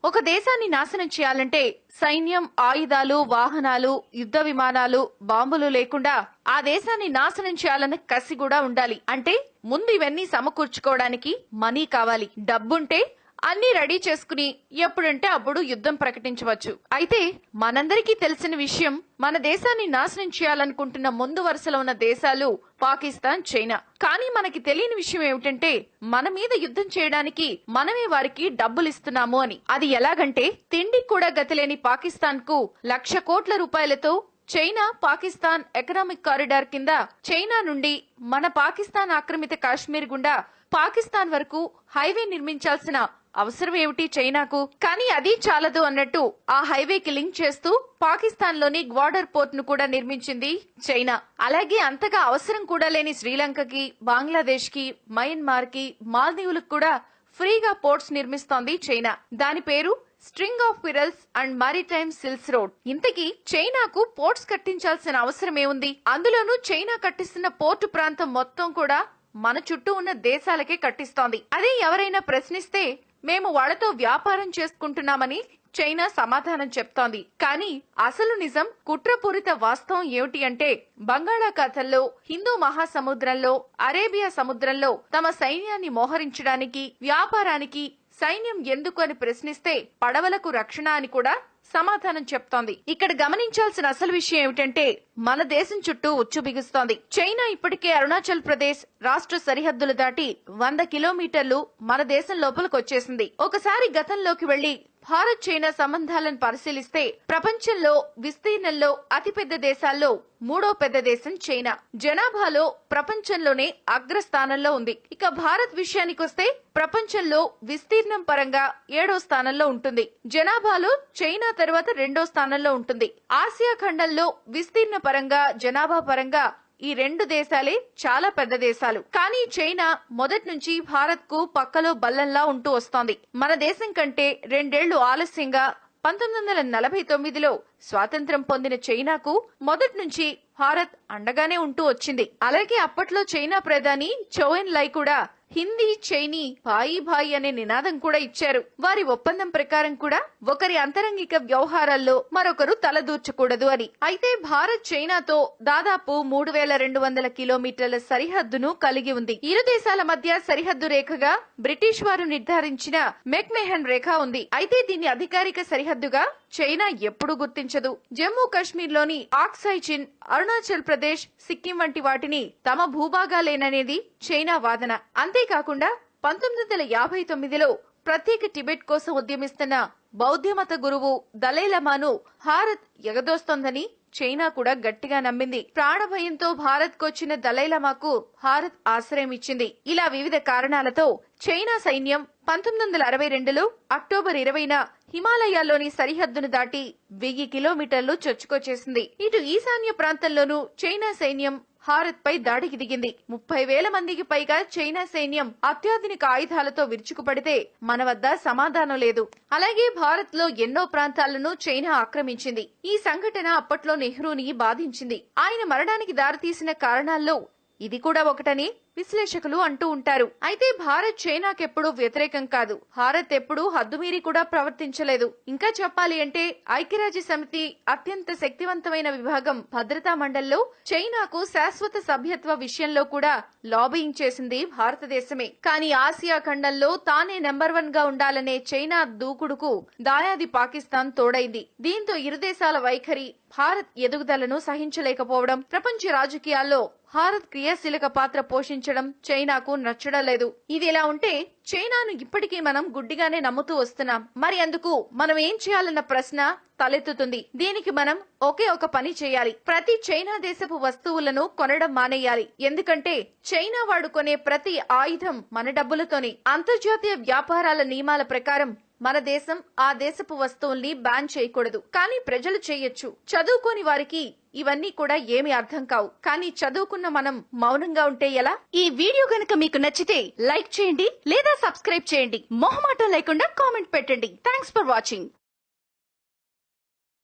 ఒక దేశాన్ని నాశనం చేయాలంటే సైన్యం, ఆయుధాలు, వాహనాలు, యుద్ధ విమానాలు, బాంబులు లేకుండా ఆ దేశాన్ని నాశనం చేయాలన్న కసి కూడా ఉండాలి. అంటే ముందు ఇవన్నీ సమకూర్చుకోవడానికి మనీ కావాలి. డబ్బుంటే అన్ని రెడీ చేసుకుని ఎప్పుడంటే అప్పుడు యుద్ధం ప్రకటించవచ్చు. అయితే మనందరికీ తెలిసిన విషయం, మన దేశాన్ని నాశనం చేయాలనుకుంటున్న ముందు వరుసలో ఉన్న దేశాలు పాకిస్తాన్, చైనా. కానీ మనకి తెలియని విషయం ఏమిటంటే మన మీద యుద్ధం చేయడానికి మనమే వారికి డబ్బులు ఇస్తున్నాము అని. అది ఎలాగంటే తిండికి కూడా గతిలేని పాకిస్తాన్ కు 1,00,000 కోట్ల రూపాయలతో చైనా పాకిస్తాన్ ఎకనామిక్ కారిడార్ కింద చైనా నుండి మన పాకిస్తాన్ ఆక్రమిత కాశ్మీర్ గుండా పాకిస్తాన్ వరకు హైవే నిర్మించాల్సిన అవసరం ఏమిటి చైనాకు? కానీ అది చాలదు అన్నట్టు ఆ హైవేకి లింక్ చేస్తూ పాకిస్తాన్ లోని గ్వాడర్ పోర్ట్ ను కూడా నిర్మించింది చైనా. అలాగే అంతగా అవసరం కూడా లేని శ్రీలంకకి, బంగ్లాదేశ్ కి, మయన్మార్ కి, మాల్దీవులకు కూడా ఫ్రీగా పోర్ట్స్ నిర్మిస్తోంది చైనా. దాని పేరు string of pearls and maritime silks road. ఇంతకీ చైనాకు పోర్ట్స్ కట్టించాల్సిన అవసరం ఏముంది? అందులోనూ చైనా కట్టిస్తున్న పోర్టు ప్రాంతం మొత్తం కూడా మన చుట్టూ ఉన్న దేశాలకే కట్టిస్తోంది. అదే ఎవరైనా ప్రశ్నిస్తే మేము వాళ్లతో వ్యాపారం చేసుకుంటున్నామని చైనా సమాధానం చెప్తోంది. కానీ అసలు నిజం, కుట్రపూరిత వాస్తవం ఏమిటి అంటే బంగాళాఖాతంలో, హిందూ మహాసముద్రంలో, అరేబియా సముద్రంలో తమ సైన్యాన్ని మోహరించడానికి, వ్యాపారానికి సైన్యం ఎందుకు అని ప్రశ్నిస్తే పడవలకు రక్షణ అని కూడా సమాధానం చెప్తోంది. ఇక్కడ గమనించాల్సిన అసలు విషయం ఏమిటంటే మన దేశం చుట్టూ ఉచ్చు బిగుస్తోంది. చైనా ఇప్పటికే అరుణాచల్ ప్రదేశ్ రాష్ట్ర సరిహద్దులు దాటి 100 కిలోమీటర్లు మన దేశం లోపలికి వచ్చేసింది. ఒకసారి గతంలోకి వెళ్లి భారత్ చైనా సంబంధాలను పరిశీలిస్తే ప్రపంచంలో విస్తీర్ణంలో అతిపెద్ద దేశాల్లో 3వ పెద్ద దేశం చైనా. జనాభాలో ప్రపంచంలోనే అగ్రస్థానంలో ఉంది. ఇక భారత్ విషయానికొస్తే ప్రపంచంలో విస్తీర్ణం పరంగా 7వ స్థానంలో ఉంటుంది. జనాభాలో చైనా తర్వాత 2వ స్థానంలో ఉంటుంది. ఆసియా ఖండంలో విస్తీర్ణ పరంగా, జనాభా పరంగా ఈ 2 దేశాలే చాలా పెద్ద దేశాలు. కానీ చైనా మొదటి నుంచి భారత్ కు పక్కలో బల్లంలా ఉంటూ వస్తోంది. మన దేశం కంటే 2 ఏళ్లు ఆలస్యంగా 1949లో స్వాతంత్ర్యం పొందిన చైనాకు మొదటి నుంచి భారత్ అండగానే ఉంటూ వచ్చింది. అలాగే అప్పట్లో చైనా ప్రధాని చౌ ఎన్ లై కూడా హిందీ, చైనీ భాయి భాయి అనే నినాదం కూడా ఇచ్చారు. వారి ఒప్పందం ప్రకారం కూడా ఒకరి అంతరంగిక వ్యవహారాల్లో మరొకరు తలదూర్చకూడదు అని. అయితే భారత్ చైనాతో దాదాపు 3,200 కిలోమీటర్ల సరిహద్దును కలిగి ఉంది. ఇరు దేశాల మధ్య సరిహద్దు రేఖగా బ్రిటిష్ వారు నిర్ధారించిన మెక్మెహన్ రేఖ ఉంది. అయితే దీన్ని అధికారిక సరిహద్దుగా చైనా ఎప్పుడూ గుర్తించదు. జమ్మూ కాశ్మీర్ లోని ఆక్సాయ్ చిన్, అరుణాచల్ ప్రదేశ్, సిక్కిం వంటి వాటిని తమ భూభాగాలేననేది చైనా వాదన. అంతేకాకుండా 1959లో ప్రత్యేక టిబెట్ కోసం ఉద్యమిస్తున్న బౌద్ధమత గురువు దలైలమాను భారత్ ఎగదోస్తోందని చైనా కూడా గట్టిగా నమ్మింది. ప్రాణభయంతో భారత్ కొచ్చిన దలైలమాకు భారత్ ఆశ్రయం ఇచ్చింది. ఇలా వివిధ కారణాలతో చైనా సైన్యం 1962లో అక్టోబర్ 20న హిమాలయాల్లోని సరిహద్దును దాటి 1000 కిలోమీటర్లు చొచ్చుకొచ్చేసింది. ఇటు ఈశాన్య ప్రాంతంలోనూ చైనా సైన్యం భారత్ పై దాడికి దిగింది. 30,000 మందికి పైగా చైనా సైన్యం అత్యాధునిక ఆయుధాలతో విరుచుకుపడితే మన వద్ద సమాధానం లేదు. అలాగే భారత్ లో ఎన్నో ప్రాంతాలను చైనా ఆక్రమించింది. ఈ సంఘటన అప్పట్లో నెహ్రూని బాధించింది. ఆయన మరణానికి దారితీసిన కారణాల్లో ఇది కూడా ఒకటని విశ్లేషకులు అంటూ ఉంటారు. అయితే భారత్ చైనాకెప్పుడూ వ్యతిరేకం కాదు. భారత్ ఎప్పుడూ హద్దుమీరి కూడా ప్రవర్తించలేదు. ఇంకా చెప్పాలి అంటే ఐక్యరాజ్య సమితి అత్యంత శక్తివంతమైన విభాగం భద్రతా మండలిలో చైనాకు శాశ్వత సభ్యత్వ విషయంలో కూడా లాబియింగ్ చేసింది భారతదేశమే. కానీ ఆసియా ఖండంలో తానే నెంబర్ 1 గా ఉండాలనే చైనా దూకుడుకు దాయాది పాకిస్తాన్ తోడైంది. దీంతో ఇరు దేశాల వైఖరి భారత్ ఎదుగుదలను సహించలేకపోవడం, ప్రపంచ రాజకీయాల్లో భారత్ క్రియాశీలక పాత్ర పోషించడం చైనాకు నచ్చడం లేదు. ఇది ఇలా ఉంటే చైనాను ఇప్పటికీ మనం గుడ్డిగానే నమ్ముతూ వస్తున్నాం. మరి అందుకు మనం ఏం చేయాలన్న ప్రశ్న తలెత్తుతుంది. దీనికి మనం ఒకే ఒక పని చేయాలి. ప్రతి చైనా దేశపు వస్తువులను కొనడం మానేయాలి. ఎందుకంటే చైనా వాడుకునే ప్రతి ఆయుధం మన డబ్బులతోనే. అంతర్జాతీయ వ్యాపారాల నియమాల ప్రకారం మన దేశం ఆ దేశపు వస్తువుల్ని బ్యాన్ చేయకూడదు. కానీ ప్రజలు చేయొచ్చు. చదువుకోని వారికి ఇవన్నీ కూడా ఏమీ అర్థం కావు. కానీ చదువుకున్న మనం మౌనంగా ఉంటే ఎలా? ఈ వీడియో గనుక మీకు నచ్చితే లైక్ చేయండి లేదా సబ్స్క్రైబ్ చేయండి. మొహమాటం లేకుండా కామెంట్ పెట్టండి. Thanks for watching.